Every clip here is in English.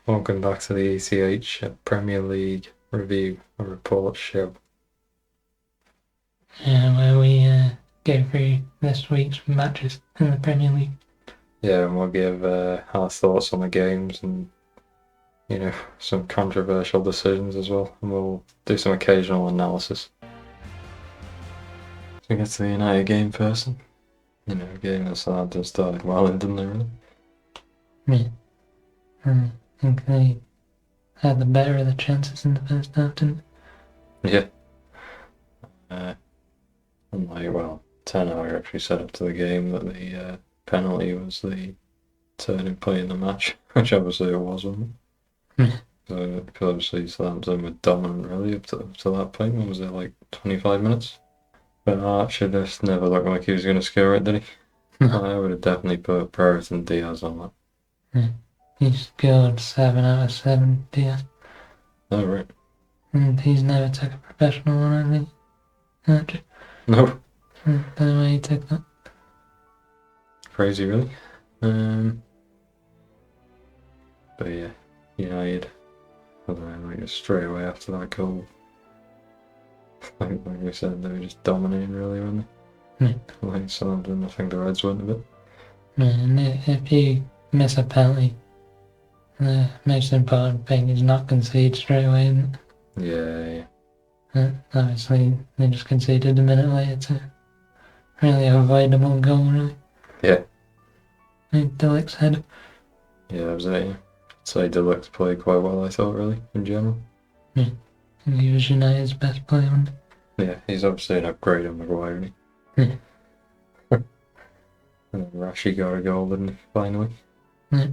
Welcome back to the ECH Premier League review or report show. Where we go through this week's matches in the Premier League. Yeah, and we'll give our thoughts on the games and, some controversial decisions as well. And we'll do some occasional analysis. So we get to the United game first. A game that Southampton started well in, didn't they, really? Yeah. I think they had the better of the chances in the first half, didn't they? Yeah. Ten Hag actually set up to the game that the penalty was the turning point in the match, which obviously it was, wasn't it? Yeah. So, because obviously Southampton were dominant really up to that point. What was it, like 25 minutes? But Archer just never looked like he was going to score it, did he? No. I would have definitely put Brereton Diaz on that. Yeah. He scored 7 out of 7, Diaz. Oh, right. And he's never took a professional one, I think. Archer. No. Don't know why he took that. Crazy, really. But yeah, United, I don't know, like straight away after that goal, like we said, they were just dominating really, weren't they? Yeah. Like Southampton, I think the Reds weren't a bit. Yeah, and if you miss a penalty, the most important thing is not concede straight away, isn't it? Yeah. Obviously, they just conceded a minute later to really avoidable goal, really. Yeah. Delic's header. Yeah, that was it, yeah. So Delic's played quite well, I thought, really, in general. Yeah. He was United's best player, wasn't he? Yeah, he's obviously an upgrade on Maguire, isn't he? Yeah. And then Rashi got a goal, didn't he, finally? Yeah.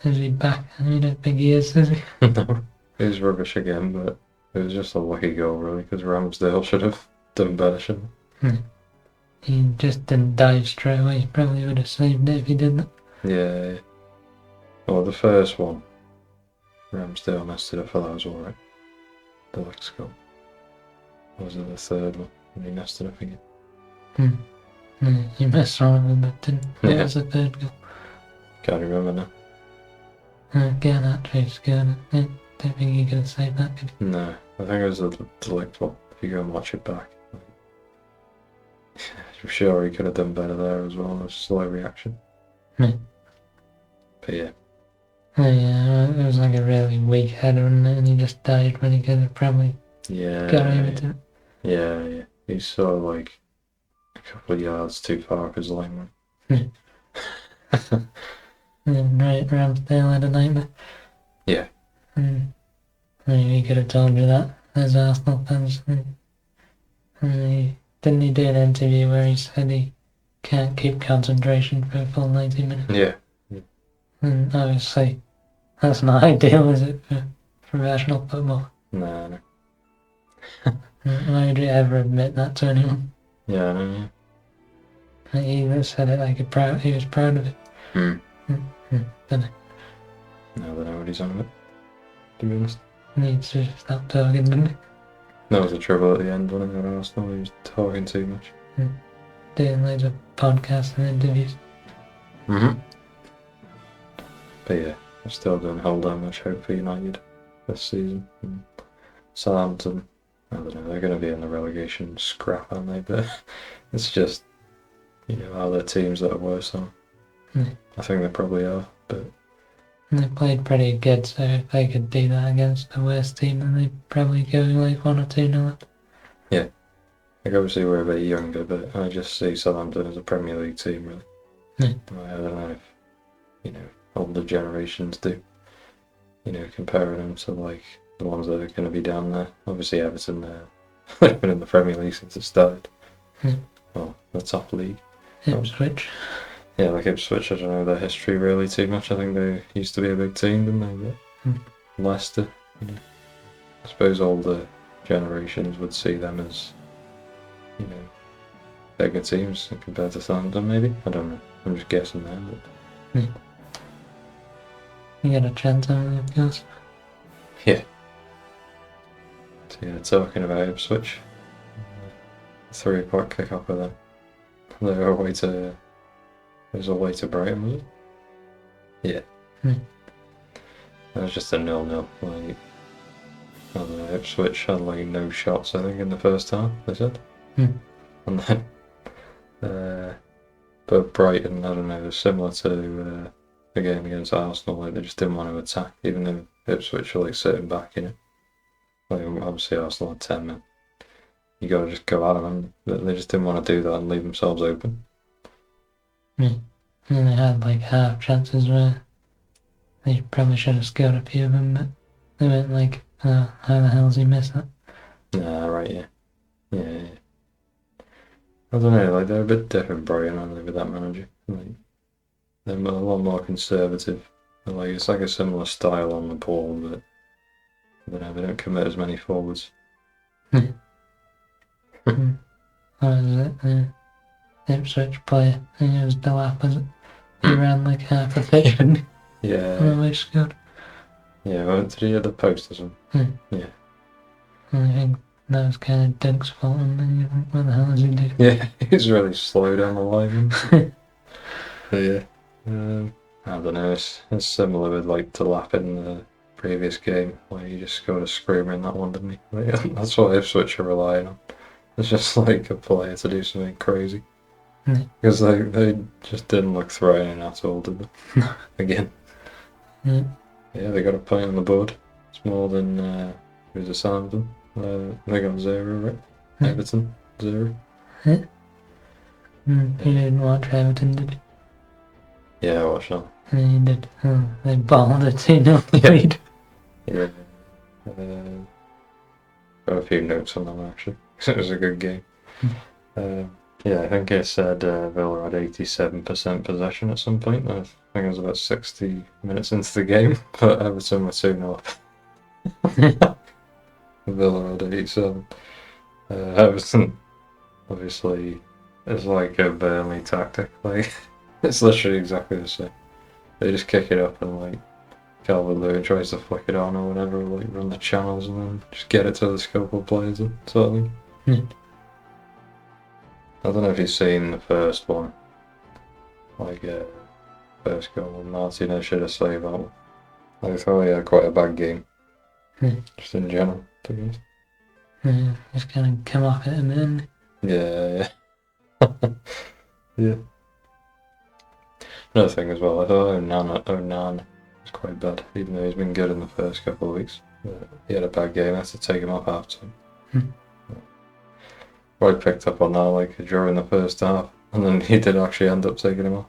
Is he back? I don't think he is he? No. It was rubbish again, but it was just a lucky goal, really, because Ramsdale should have done better, shouldn't he? Yeah. He just didn't dive straight away. He probably would have saved it if he didn't. Yeah. Well, the first one, Ramsdale messed it up, for that was alright. The next goal. Or was it the third one? And he messed it up again. Yeah, he messed around with it, didn't he? What was the third goal? Can't remember now. Again, actually scored it. I don't think he could have saved that, could he? No, I think it was a Delict one, if you go and watch it back. I'm sure he could have done better there as well, a slow reaction. Yeah. But yeah. Yeah, it was like a really weak header, and he just died when he could have probably got over to it. Yeah. He's sort of like a couple of yards too far up his line. Yeah. And Ramsdale had a nightmare. Yeah. He could have told you that as Arsenal fans. Didn't he do an interview where he said he can't keep concentration for a full 90 minutes? Yeah. And obviously, that's not ideal, is it, for professional football? No. Why would you ever admit that to anyone? Yeah, I know, yeah. He even said it like he was proud of it. Don't know. No, I don't know what he's on about, to be honest. Needs to stop talking, didn't he? That was the trouble at the end, wasn't it, at Arsenal? He was talking too much. Doing loads of podcasts and interviews. But yeah, I still don't hold that much hope for United this season. And Southampton, I don't know, they're going to be in the relegation scrap, aren't they? But it's just, are there teams that are worse than them? I think they probably are, but... They played pretty good, so if they could do that against the worst team, then they'd probably go like 1 or 2-0 up. Yeah. Like, obviously we're a bit younger, but I just see Southampton as a Premier League team, really. Yeah. I don't know if, older generations do. Comparing them to, like, the ones that are going to be down there. Obviously Everton, they've been in the Premier League since it started. Well, the top league. Ipswich. Yeah, like Ipswich, I don't know their history really too much. I think they used to be a big team, didn't they? But Leicester, I suppose older generations would see them as, bigger teams compared to Southampton, maybe. I don't know. I'm just guessing there. But... You got a chance on it, of course. Yeah. So yeah, talking about Ipswich, 3 o'clock kick-off of them. They're away to... There's a way to Brighton, was it? Yeah. It was just a 0-0. Like, I don't know, Ipswich had like no shots, I think, in the first half, they said. Hmm. And then, but Brighton, I don't know, was similar to the game against Arsenal, like they just didn't want to attack, even though Ipswich were like sitting back, you know. Like, obviously Arsenal had 10 men. You gotta just go at them, and they just didn't want to do that and leave themselves open. Yeah. And they had like half chances where they probably should have scored a few of them, but they went like, oh, how the hell's he missed that? Right, yeah. Yeah. I don't know, like they're a bit different, Brighton, aren't they, with that manager? Like, they're a lot more conservative. Like, it's like a similar style on the ball, but I don't know, they don't commit as many forwards. What was it? The Ipswich player, I think it was Delap, was it? He ran like half a pitch and Yeah. they scored. Yeah, well, did he hit the post or something? Yeah. And I think that was kind of Dunk's fault, and then you think, what the hell is he doing? Yeah, he's really slow down the line. But yeah. I don't know, it's similar with like Delap in the previous game, where he just scored a screamer in that one, didn't he? Like, that's what Ipswich are relying on. It's just like a player to do something crazy. Because they just didn't look threatening at all, did they? Again. Yeah, they got a point on the board. It's more than who's a Southampton. They got 0, right? Everton, 0. You didn't watch Everton, did you? Yeah, I watched that. Yeah, you did. Oh, they balled a 2-0 lead. Yeah. Got a few notes on them actually. It was a good game. I think it said Villa had 87% possession at some point. I think it was about 60 minutes into the game, but Everton were 2-0 up. Villa had 87. Everton, obviously, is like a Burnley tactic. Like, it's literally exactly the same. They just kick it up and like Calvert-Lewin tries to flick it on or whatever, like run the channels and then just get it to the skillful players and sort of thing. I don't know if you've seen the first one, like first goal. Martinez should have saved that one. I thought he had quite a bad game, just in general, to be honest. Just kind of come off it and then. Yeah. Yeah. Another thing as well, I thought Onan was quite bad, even though he's been good in the first couple of weeks. He had a bad game, I had to take him off half time. I picked up on that like during the first half, and then he did actually end up taking him off.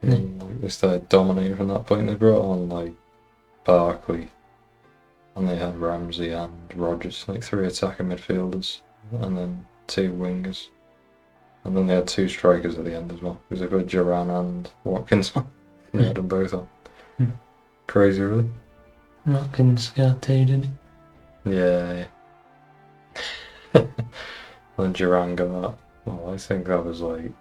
And they started dominating from that point. They brought on like Barkley, and they had Ramsey and Rodgers, like 3 attacking midfielders, and then 2 wingers. And then they had 2 strikers at the end as well, because they put Duran and Watkins on. They had them both on. Crazy, really. Watkins scored 2, did he? Yeah. And Duran got that. Well, I think that was like,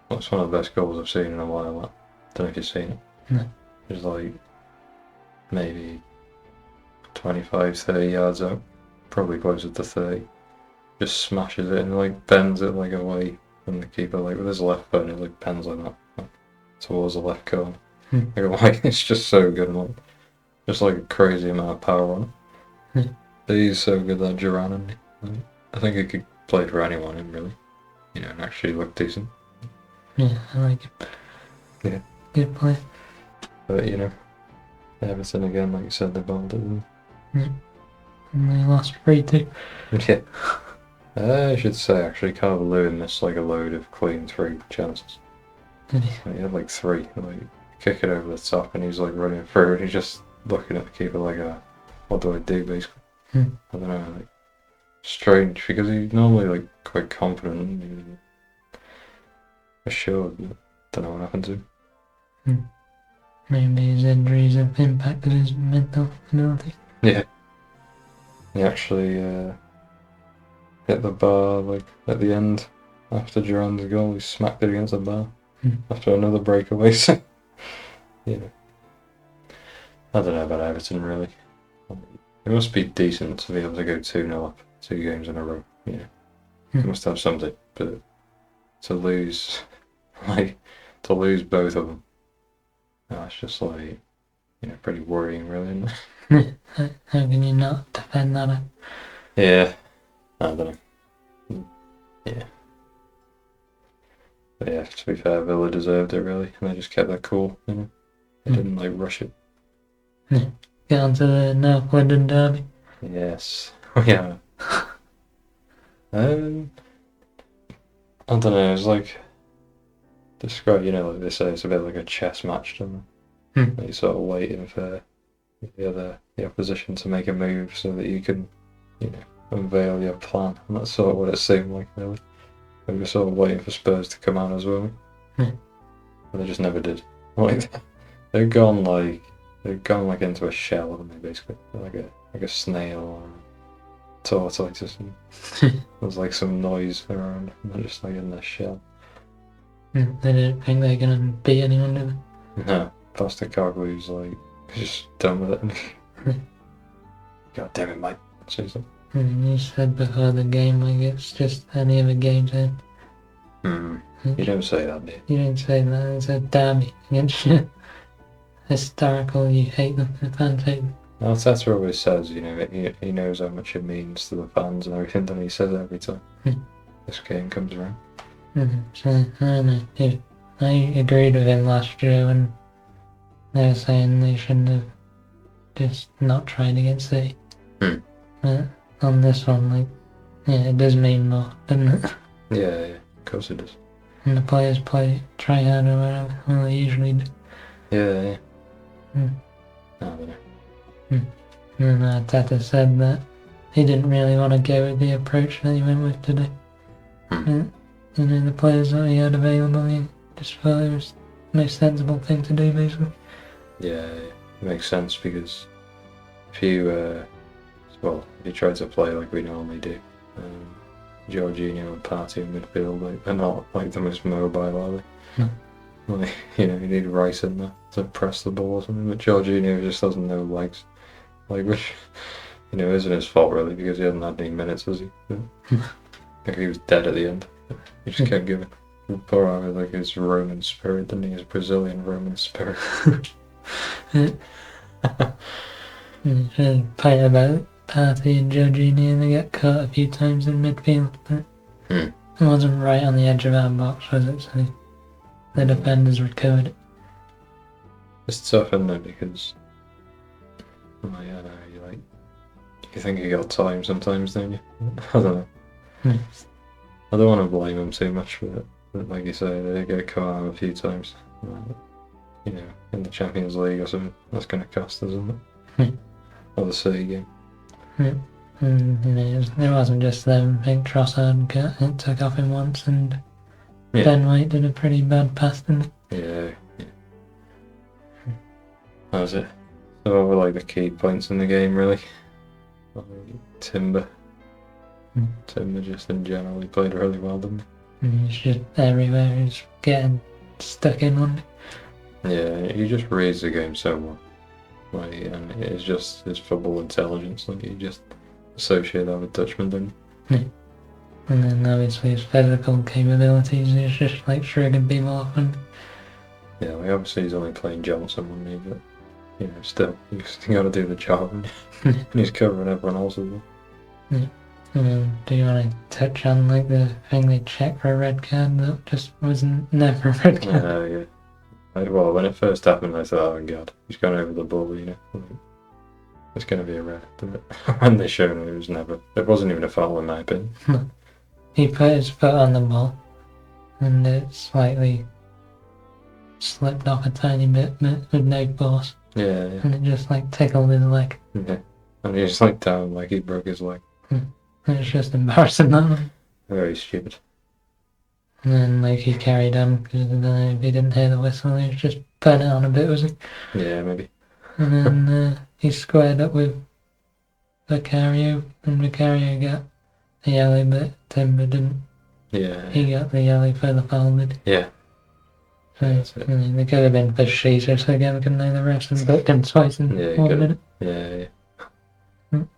that's one of the best goals I've seen in a while. That. Don't know if you've seen it. No. It was like maybe 25, 30 yards out, probably closer to 30. Just smashes it and like bends it like away from the keeper, like with his left foot, and it like bends like that, like, towards the left corner. Like, it's just so good, and like, just like a crazy amount of power on it. He's so good, that Duran, and like, I think he could play for anyone, and really, and actually look decent. Yeah, I like it. Yeah. Good play. But Everton again, like you said, they bowled it. And they lost 3-2. Yeah. I should say actually, Calvert-Lewin missed like a load of clean 3 chances. Did he? He had like 3, like kick it over the top, and he's like running through, and he's just looking at the keeper like, what do I do, basically? I don't know, like strange, because he's normally like quite confident and assured, but don't know what happened to him. Maybe his injuries have impacted his mental ability. Yeah. He actually hit the bar like at the end after Duran's goal. He smacked it against the bar after another breakaway. So, I don't know about Everton really. It must be decent to be able to go 2-0 up 2 games in a row. They must have something, but to lose both of them, it's just like, pretty worrying, really, isn't it? How can you not defend that? Yeah, I don't know. Yeah. But yeah, to be fair, Villa deserved it, really, and they just kept their cool, They didn't, rush it. Get on to the North London derby. Yes. Yeah. I don't know, it's describe, like they say, it's a bit like a chess match, don't they? You're sort of waiting for the opposition to make a move so that you can, unveil your plan, and that's sort of what it seemed like, really. We were sort of waiting for Spurs to come out as well, but they just never did. Like they've gone into a shell, haven't they? Basically, like a snail or a tortoise, and there's some noise around, and they're just in their shell. They didn't think they were gonna beat anyone, did they? No, Postecoglou's just done with it. God damn it, mate. Seriously. You said before the game, it's just any other game then. You don't say that, do you? You don't say that. It's a derby against you. Historical, you hate them, the fans hate them. Arteta always says, he knows how much it means to the fans and everything, and he says it every time this game comes around. So, I don't know. Yeah, I agreed with him last year when they were saying they shouldn't have just not tried against City. But on this one, it does mean more, doesn't it? Yeah, of course it does. And the players try hard or whatever, well, they usually do. Yeah. I don't know. And Arteta said that he didn't really want to go with the approach that he went with today. The players that he had available, he just thought it was the most sensible thing to do, basically. Yeah, it makes sense because if you try to play like we normally do, Jorginho and Partey in midfield, they're not the most mobile, are they? No. You need Rice in there to press the ball or something, but Jorginho just doesn't know legs. Which, isn't his fault really because he hasn't had any minutes, has he? He was dead at the end. He just kept giving. Poor Harry, his Roman spirit, didn't he? His Brazilian Roman spirit. Fight about Partey and Jorginho, they get caught a few times in midfield, but it wasn't right on the edge of our box, was it? So the defenders recovered it. It's tough, isn't it? Because you think you got time sometimes, don't you? I don't know. I don't want to blame them too much for it, but like you say, they get caught out a few times. In the Champions League or something, that's going to cost us, isn't it? Or the City game. It wasn't just them. I think Trossard took off him once, and Ben White did a pretty bad pass, didn't he? Yeah. That was it. So what were the key points in the game, really? Timber. Timber just in general, he played really well, didn't he? He's just everywhere, he's getting stuck in one. Yeah, he just reads the game so well. And it's just his football intelligence, he just associated that with Dutchman, didn't he? And then obviously his physical capabilities, he's just shrugging people off. And yeah, obviously he's only playing Johnson, wasn't he? But still, you got to do the job, and he's covering everyone else as well. Do you want to touch on the thing they checked for a red card that just wasn't never a red card? Yeah. Well, when it first happened, I thought, oh god, he's gone over the ball, it's going to be a red. When they showed it, it wasn't even a foul in my opinion. He put his foot on the ball, and it slightly slipped off a tiny bit with no force. Yeah. And it just tickled his leg. Yeah. And he just down he broke his leg. It's just embarrassing, that one. Very stupid. And then he carried on because I don't know if he didn't hear the whistle, he was just putting it on a bit, was he? Yeah, maybe. And then he squared up with Vicario, and Vicario got the yellow, but Timber didn't. Yeah. He got the yellow for the foul, did he? Yeah. So they could have been for Jesus again, couldn't they? The refs and booked him twice in 1 minute. Yeah.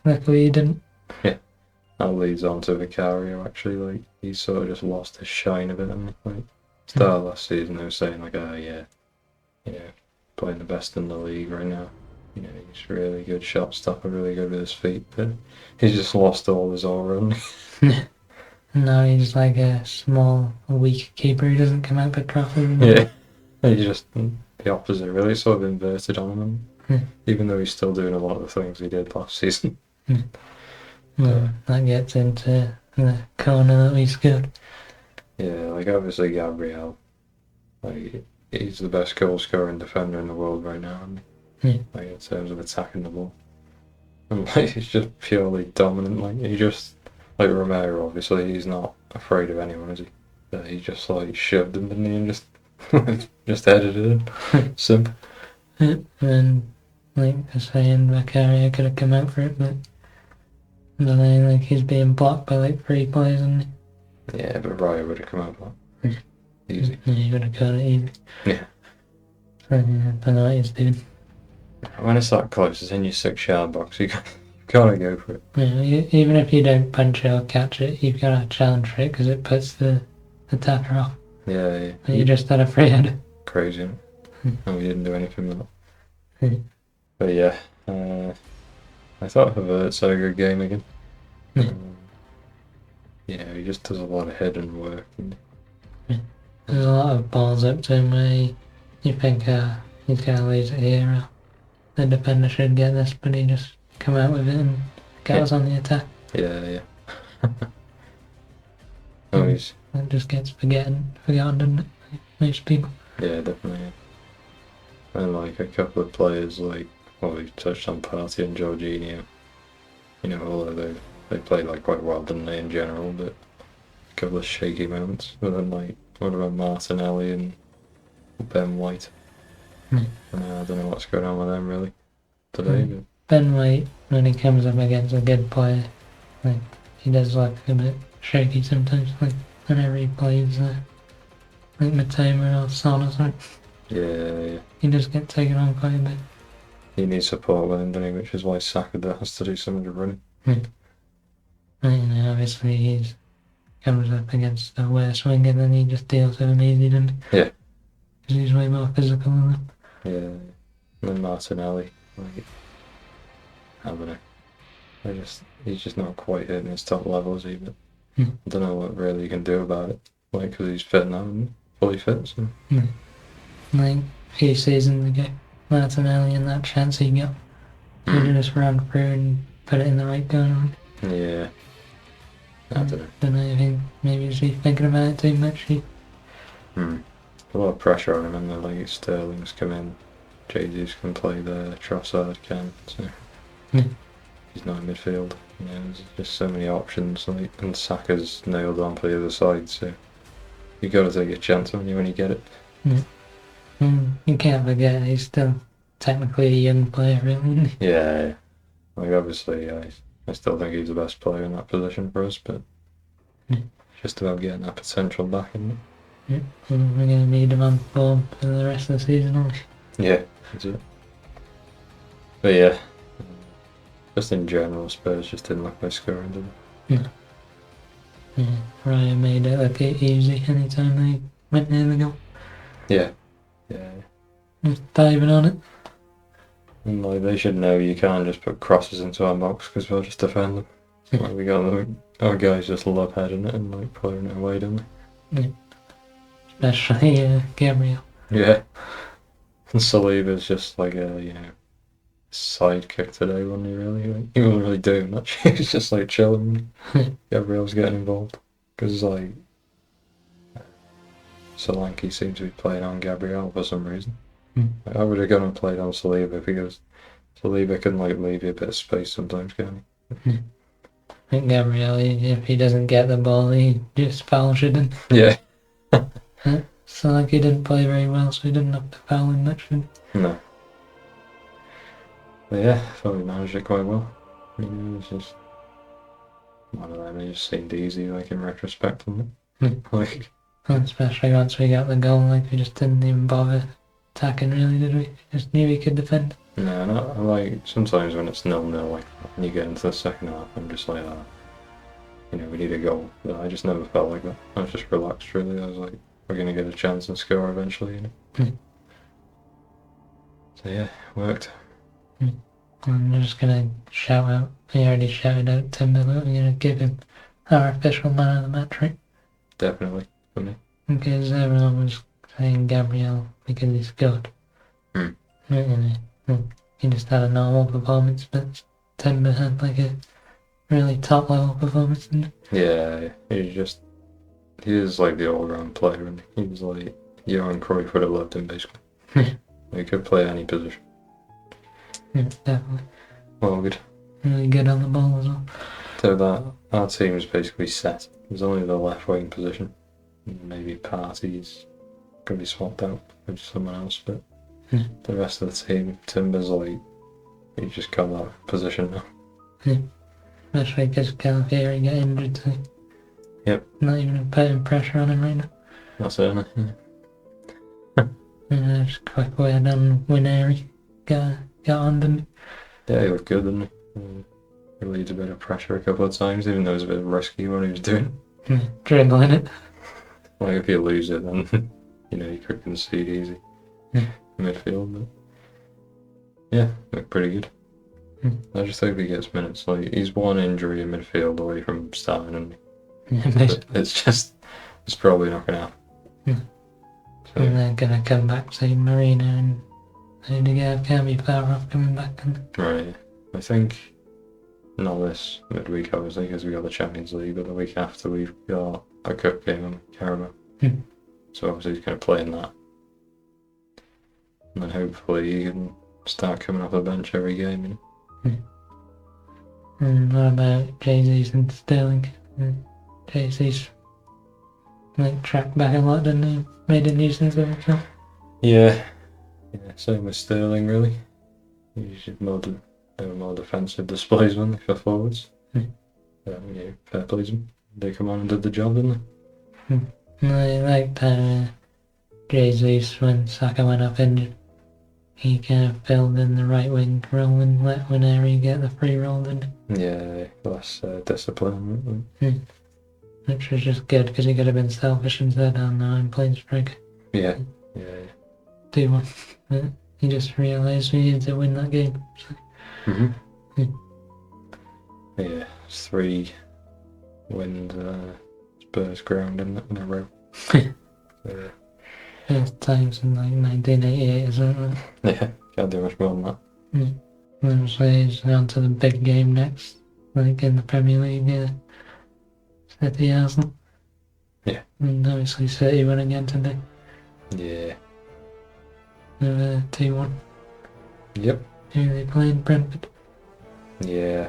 Luckily he didn't. Yeah. That leads on to Vicario, actually. He sort of just lost his shine a bit, and start of last season they were saying oh yeah, playing the best in the league right now. You know, he's really good shot stopper, really good with his feet, but he's just lost all his all-round. No, he's like a small, weak keeper. He doesn't come out for crosses. Yeah, he's just the opposite, really. It's sort of inverted on him, even though he's still doing a lot of the things he did last season. That gets into the corner that we scored. Yeah, like obviously Gabriel, like he's the best goal scoring defender in the world right now, like in terms of attacking the ball. And like he's just purely dominant. Like he just like Romero, obviously he's not afraid of anyone, is he? But he just like shoved him, didn't he, and just headed it in. Simple. And like the saying, Vicaria could have come out for it, but I don't know, like he's being blocked by like 3 players, and Yeah, but Raya would have come out for that. Easy. Yeah, he would have got it easy. Yeah. So, yeah, I don't know what he's doing. When it's that close, it's in your 6-yard box. You gotta go for it. Yeah, even if you don't punch it or catch it, you've got to challenge for it because it puts the attacker off. Yeah. And you just had a free header. Crazy, isn't it? And we didn't do anything with that. But yeah, I thought Havertz had a good game again. You know, he just does a lot of hidden work. There's a lot of balls up to him where you think he's going to lose it here, or the defender should get this, but he just come out with it and get us on the attack. Yeah. It just gets forgotten, doesn't it? Most people. Yeah, definitely. And like a couple of players, like we touched on Partey and Jorginho. You know, although they played like quite well, didn't they, in general? But a couple of shaky moments. But then like, what about Martinelli and Ben White? I don't know what's going on with them really today. But Ben White, when he comes up against a good player, like he does look a bit shaky sometimes. Like whenever he plays, like Matoma or Son or something. Yeah. He just gets taken on quite a bit. He needs support with him, doesn't he? Which is why Saka has to do some of the running. Obviously he comes up against a worse winger, then he just deals with him easy, doesn't he? Yeah. Because he's way more physical than them. Yeah. And then Martinelli, like, I don't know. He's just not quite hitting his top levels either. I don't know what really you can do about it. Like, because he's fit now and fully fit. So. Like, a few seasons ago, Martinelli and that chance he got, he just ran through and put it in the right corner. Yeah. I don't know. Don't know, I think maybe he's thinking about it too much. A lot of pressure on him, and then like Sterling's come in, Jesus can play there, Trossard can, so he's not in midfield. You know, there's just so many options, like, and Saka's nailed on for the other side, so you got to take a chance on you when you get it. You can't forget he's still technically a young player, really. Yeah. Like obviously, I still think he's the best player in that position for us, but it's just about getting that potential back, isn't it? We're going to need him on form for the rest of the season, aren't we? Yeah, that's it. But yeah, just in general, Spurs just didn't look like scoring, did they? Yeah, Ryan made it look easy anytime they went near the goal. Yeah. Just diving on it. And like they should know you can't just put crosses into our box because we'll just defend them. Like we got our guys just love heading it and like pulling it away, don't they? Especially Gabriel. Yeah. And Saliba's just like a sidekick today, wasn't he? Really, like, he wasn't really doing much. He was just like chilling. Gabriel's getting involved because like Solanke seems to be playing on Gabriel for some reason. I would have gone and played on Saliba because Saliba can like leave you a bit of space sometimes, can't he? I think Gabriel, if he doesn't get the ball, he just fouls it in. Yeah. So like he didn't play very well, so he didn't have to foul him much. No. But yeah, I thought we managed it quite well. You know, it was just one of them. It just seemed easy, like in retrospect, didn't it? Like, especially once we got the goal, like we just didn't even bother attacking, really, did we? Just knew we could defend. No, not like sometimes when it's 0-0, like when you get into the second half, I'm just like, we need a goal. But I just never felt like that. I was just relaxed, really. I was like, we're gonna get a chance and score eventually, So yeah, worked. I'm just gonna shout out. He already shouted out Timber, but I'm gonna give him our official man of the match, right? Definitely for me. Because everyone was saying Gabriel because he's good. He just had a normal performance, but Timber had like a really top level performance. Yeah, he is like the all round player, and he was like Johan Cruyff would have loved him basically. He could play any position. Yeah, definitely. Well, good. Really good on the ball as well. So that our team is basically set. There's only the left wing position. Maybe Party's gonna be swapped out with someone else, but the rest of the team, Timber's like he's just got that position now. Especially because Calafieri got injured, so Yep. not even putting pressure on him right now. That's it. Just a quick word on Wineri. Got on them. Yeah, he looked good, didn't he? Relieved a bit of pressure a couple of times, even though it was a bit risky what he was doing. Dribbling it. Like if you lose it, then you could concede easy. Midfield, but yeah, looked pretty good. I just hope he gets minutes. Like he's one injury in midfield away from starting, and it's probably not gonna happen. So, and they're gonna come back, say Marino and Odegaard can't be far off coming back. Right, I think not this midweek obviously because we got the Champions League, but the week after we've got a cup game in Carabao. So obviously he's going to play in that, and then hopefully he can start coming off the bench every game. And what about Jay-Z's and Sterling? Jay-Z's tracked back a lot, didn't he? Made a nuisance of himself. Yeah, same with Sterling really. Usually more defensive displays when they for forwards. Fair play to them. They come on and did the job, didn't they? I liked how Jesus, when Saka went up injured, he kind of filled in the right wing role and let Wineri get the free roll, didn't he? Yeah, less discipline. Which was just good because he could have been selfish and said, "Oh no, I'm playing striker." Yeah. 2-1. He just realised we needed to win that game. Yeah, it's 3 wins Spurs ground in a row. Yeah. First time since like 1988 or something. Yeah, can't do much more than that. And so he's on to the big game next, like in the Premier League, City Arsenal. Yeah. And obviously City won again today. Yeah. 2-1. Yep. Who are they playing? Brentford. Yeah.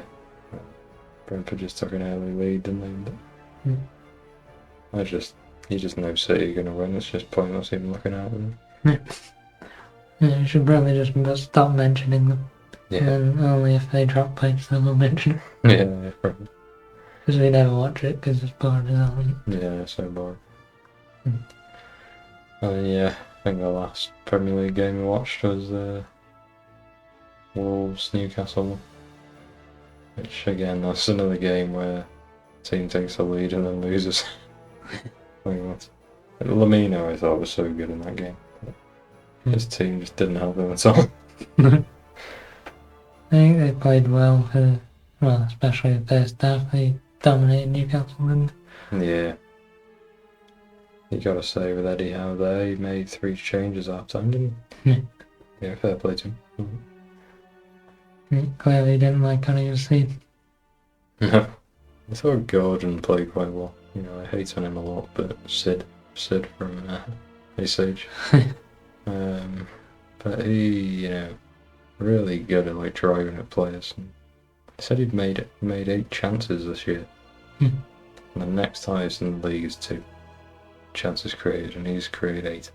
Brentford just took an early lead, didn't they? You just know City are going to win. It's just pointless even looking at them. Yeah, we should probably just stop mentioning them. Yeah. And only if they drop points then we'll mention it. Yeah, probably. Because we never watch it because it's boring as hell. Yeah, so boring. Yeah, I think the last Premier League game we watched was Wolves Newcastle, which again that's another game where the team takes the lead and then loses. Lamino I thought was so good in that game. His team just didn't help him at all. I think they played well especially the first half. They dominated Newcastle, didn't they? Yeah. You gotta say with Eddie Howe there, he made 3 changes half time, didn't he? Yeah, fair play to him. He clearly didn't like Connie Seed. No. I thought Gordon played quite well. I hate on him a lot, but Sid from Ice Age. But he, really good at driving at players. And he said he'd made 8 chances this year. And the next highest in the league is 2 chances created, and he's created 8.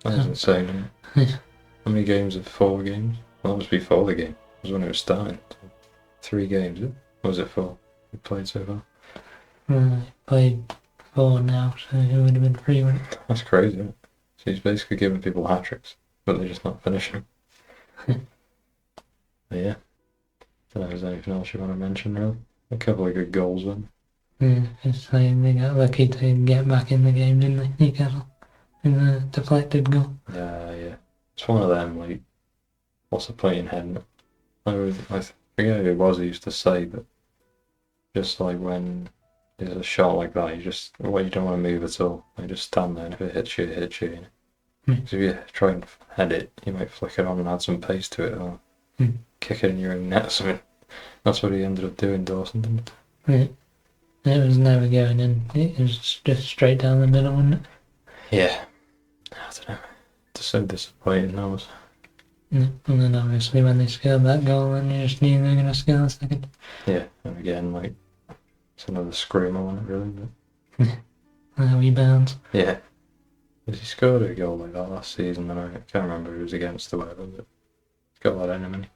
That's insane. How many games? 4 games? Well, that was before the game. It was when it was starting. 3 games. What was it 4? He played so far. He played 4 now, so it would have been 3, wouldn't it? That's crazy, isn't it? So he's basically giving people hat-tricks, but they're just not finishing. Yeah. Don't know if there's anything else you want to mention, really. A couple of good goals, then. Yeah, it's like they got lucky to get back in the game, didn't they, Newcastle? In the deflected goal. Yeah. It's one of them, what's the point in heading it? I forget who it was who used to say that just like when there's a shot like that, you don't want to move at all. You just stand there, and if it hits you, it hits you. Because if you try and head it, you might flick it on and add some pace to it, or kick it in your own net or something. That's what he ended up doing, Dawson, didn't it? It was never going in. It was just straight down the middle, wasn't it? Yeah. I don't know. It's so disappointing, that was. And then obviously when they scored that goal, then you just knew they were going to score a second. Yeah, and again, like, it's another screamer on it, really. There we bounce. Yeah. Because he scored a goal like that last season, and I can't remember who it was against or whatever, but he's got that in him, and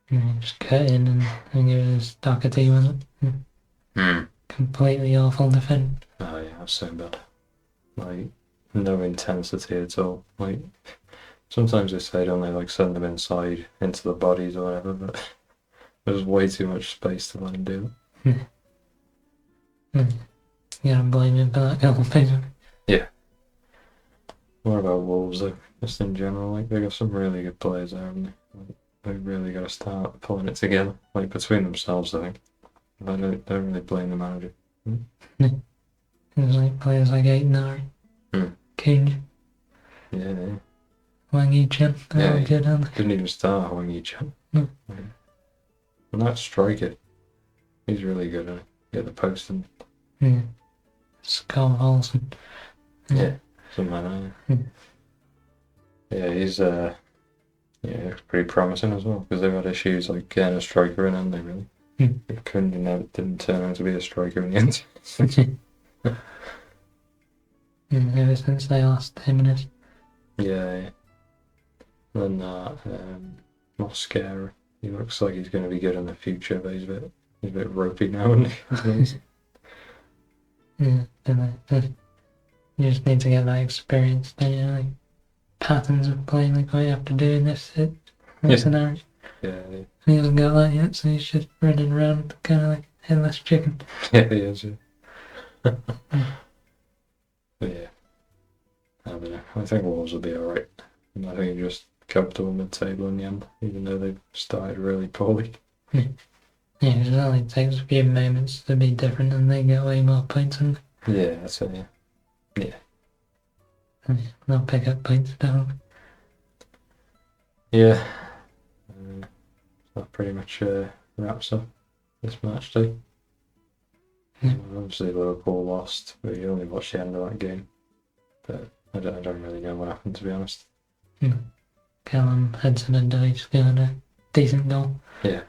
he just cut in and give it his Doherty, was it? Completely awful defend. Oh yeah, that's so bad. Like, no intensity at all. Like, sometimes they say, don't they, like, send them inside into the bodies or whatever, but there's way too much space to let him do it. You gotta blame him for that goal, basically. Yeah. What about Wolves, though? Just in general, like, they got some really good players there, haven't they? Like, they've really got to start pulling it together, like, between themselves, I think. I don't really blame the manager. There's like players like Aitonari, King, Yeah. Wang Yi-Chen, they're all good, aren't they? Didn't even start Wang Yi-Chen. No. And that striker, he's really good, isn't he? Get the post and... Yeah. Scott Olsen. Yeah, something like that. Yeah, he's looks pretty promising as well, because they've had issues like getting a striker in, haven't they, really? Cunha didn't turn out to be a striker in the end. Ever since they lost him and his... Yeah. Then Mosquera, he looks like he's going to be good in the future, but he's a bit ropey now, isn't he? You just need to get that experience, don't you? Like, patterns of playing, like what you have to do in this scenario. Yeah. He hasn't got that yet, so he's just running around kind of like headless chicken. Yeah, he is. But yeah, I don't know. I think Wolves will be alright. I think just comfortable mid-table in the end, even though they've started really poorly. Yeah, it only takes a few moments to be different and they get way more points. Yeah, that's it, yeah. They'll pick up points, definitely. Yeah. That pretty much wraps up this match day. Obviously Liverpool lost, but you only watched the end of that game. But I don't really know what happened, to be honest. Callum Hudson and Dyche scored a decent goal. Yeah.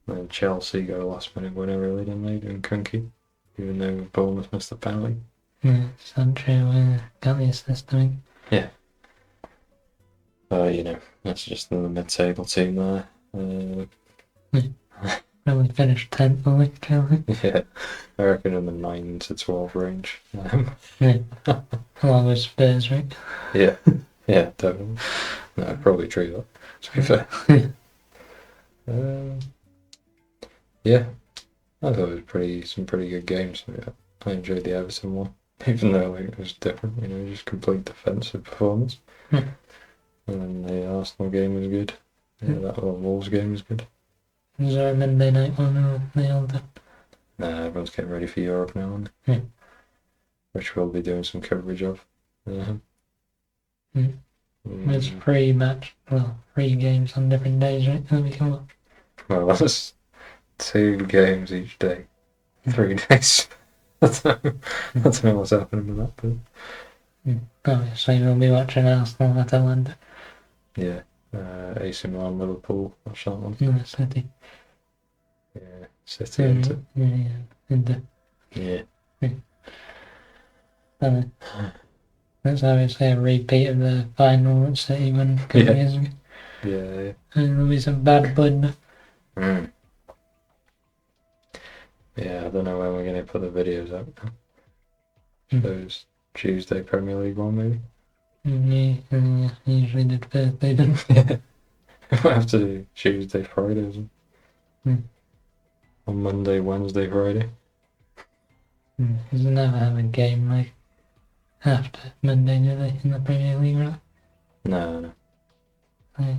And Chelsea got a last minute winner, really, didn't they, doing Kunki, even though Bournemouth missed the penalty. Yeah, Sancho got the assist, I think. Yeah. That's just the mid-table team there. Probably finished 10th, I think, Chelsea. Yeah, I reckon in the 9 to 12 range. Yeah, along with Spurs, right? Yeah, definitely. No, probably true, that, to be fair. Yeah, I thought it was some pretty good games. I enjoyed the Everton one, even though it was different, just complete defensive performance. And then the Arsenal game was good. That Wolves game was good. Was there a Monday night one or the other? Nah, everyone's getting ready for Europe now, aren't they? Which we'll be doing some coverage of. There's 3 games on different days, right? That we can watch. Well, that's 2 games each day. 3 days. I don't know what's happening with that, but... Obviously we'll be watching Arsenal at Atlanta. Yeah. AC Milan, Liverpool, watch that one. No, City. Yeah, City Inter. Yeah. Yeah. That's obviously a repeat of the final that City won a couple years ago. Yeah. And there'll be some bad blood. Yeah, I don't know when we're going to put the videos up. Those Tuesday Premier League one, maybe? Yeah, usually did Thursday, didn't Yeah. We'll have to do Tuesday, Fridays. On Monday, Wednesday, Friday. Because they never have a game like after Monday, do they, in the Premier League, right? No. You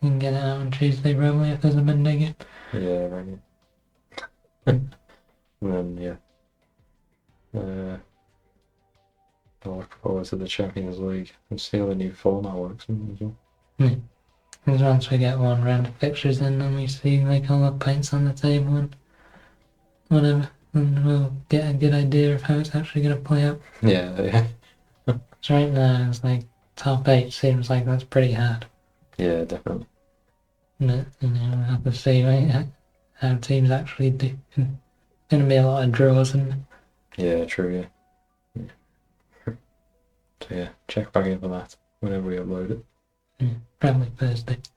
can get it out on Tuesday probably if there's a Monday game. Yeah, right. And then I look forward to the Champions League and see how the new format works as well. Because once we get one round of fixtures in and we see like all the points on the table and whatever, and we'll get a good idea of how it's actually going to play out. Yeah. So right now it's like top 8 seems like that's pretty hard. Yeah, definitely. But, we'll have to see how teams actually do. Going to be a lot of draws and Yeah, true, yeah. So yeah, check back in for that whenever we upload it. probably Thursday.